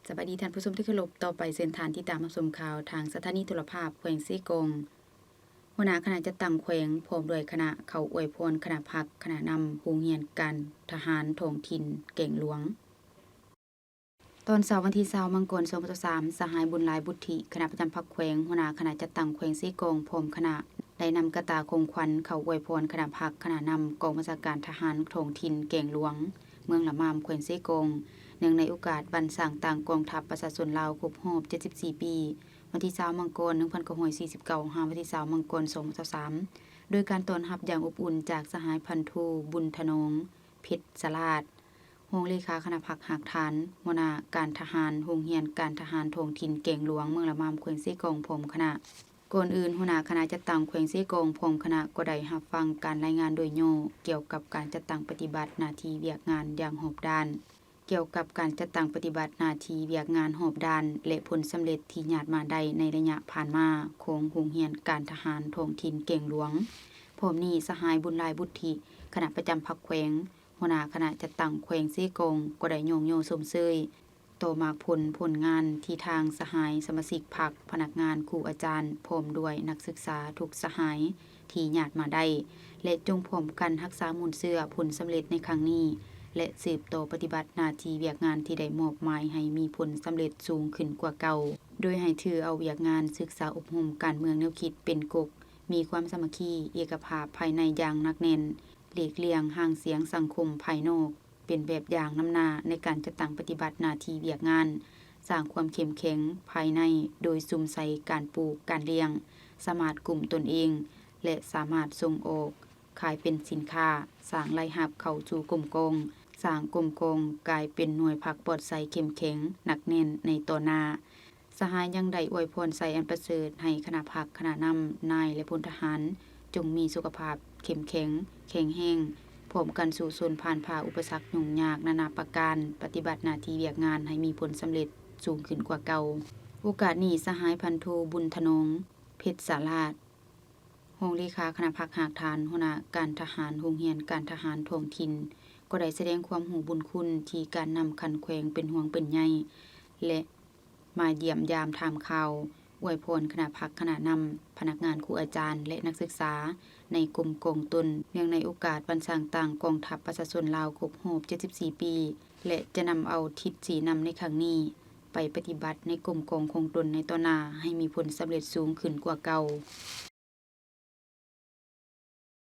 สวัสดีท่านผู้ชมที่เคารพต่อไปเส้นทางที่ตามรับชมข่าวทางสถานีโทรภาพแขวงซี่กงหัวหน้าคณะจัดตั้งแขวงพร้อมด้วยคณะเขาอวยพรคณะพักคณะนำโรงเรียนการทหารท้องถิ่นเก่งหลวงตอนเสาร์วันที่20มังกร2023สหายบุญหลายบุตริคณะประจำพรรคแขวงหัวหน้าคณะจัดตั้งแขวงซี่กงพร้อมคณะได้นำกระตาคงขวัญเขาอวยพรคณะพักคณะนำกองบัญชาการทหารท้องถิ่นเก่งหลวงเมืองละมามแขวงซี่กงเนื่องในโอกาสบรรสร้างต่างกองทัพประชาชนลาวครบรอบ74 ปีวันที่20มังกร1949หาวันที่20มังกร2023โดยการต้อนรับอย่างอบอุ่นจากสหายพันธุบุญธนงเพชรสลาดโรงเลขาคณะพรรคหากฐานหัวหน้าการทหารโรงเรียนการทหารท้องถิ่นเก่งหลวงเมืองละมามแขวงซี่กงพร้อมคณะก่อนอื่นหัวหน้าคณะจัดตั้งแขวงซี่กงพร้อมคณะก็ได้รับฟังการรายงานโดยย่อเกี่ยวกับการจัดตั้งปฏิบัติหน้าที่เวียกงานอย่างรอบด้านเกี่ยวกับการจัดตั้งปฏิบัติหน้าที่เวียกงานรอบด้านและผลสำเร็จที่ญาติมาได้ในระยะผ่านมาของโรงเรียนการทหารท้องถิ่นเก่งหลวงพร้อมนี้สหายบุญหลายบุตริคณะประจำพรรคแขวงหัวหน้าคณะจัดตั้งแขวงซี่กงก็ได้ยกชมเชยต่อมาผลงานที่ทางสหายสมาชิกพรรคพนักงานครูอาจารย์พร้อมด้วยนักศึกษาทุกสหายที่ญาติมาได้และจงพร้อมกันรักษามูลเชื่อผลสำเร็จในครั้งนี้และสืบต่อปฏิบัติหน้าที่เวียกงานที่ได้มอบหมายให้มีผลสำเร็จสูงขึ้นกว่าเก่าโดยให้ถือเอาเวียกงานศึกษาอบรมการเมืองแนวคิดเป็นกกมีความสามัคคีเอกภาพภายในอย่างหนักแน่นหลีกเลี่ยงห่างเสียงสังคมภายนอกเป็นแบบอย่างนำหน้าในการจัดตั้งปฏิบัติหน้าที่เวียกงานสร้างความเข้มแข็งภายในโดยซุ่มใส่การปลูกการเลี้ยงสามารถกลุ่มตนเองและสามารถส่งออกขายเป็นสินค้าสร้างรายรับเข้าสู่กลุ่มกองสร้างกลุ่มกองกลายเป็นหน่วยพรรคปลอดภัยเข้มแข็งหนักแน่นในต่อหน้าสหายยังได้อวยพรใส่อันประเสริฐให้คณะพรรคคณะนำนายและพลทหารจงมีสุขภาพเข้มแข็งแข็งแรงพร้อมกันสู่ชนผ่านอุปสรรคยุ่งยากนานาประการปฏิบัติหน้าที่เวียกงานให้มีผลสำเร็จสูงขึ้นกว่าเก่าโอกาสนี้สหายพันโทบุญธนงเพชรสาราดโรงเลขาคณะพรรคหากฐานหัวหน้าการทหารโรงเรียนการทหารท้องถิ่นก็ได้แสดงความหูบุญคุณที่การนำคันแขวงเป็นห่วงเป็นใยและมาเยี่ยมยามถามข่าวอวยพรคณะพรรคคณะนำพนักงานครูอาจารย์และนักศึกษาในกลุ่มกองตนเนื่องในโอกาสวันสร้างต่างกองทัพประชาชนลาวครบรอบ74 ปีและจะนำเอาทิศสีนำในครั้งนี้ไปปฏิบัติในกลุ่มกองคงตนในต่อหน้าให้มีผลสำเร็จสูงขึ้นกว่าเก่า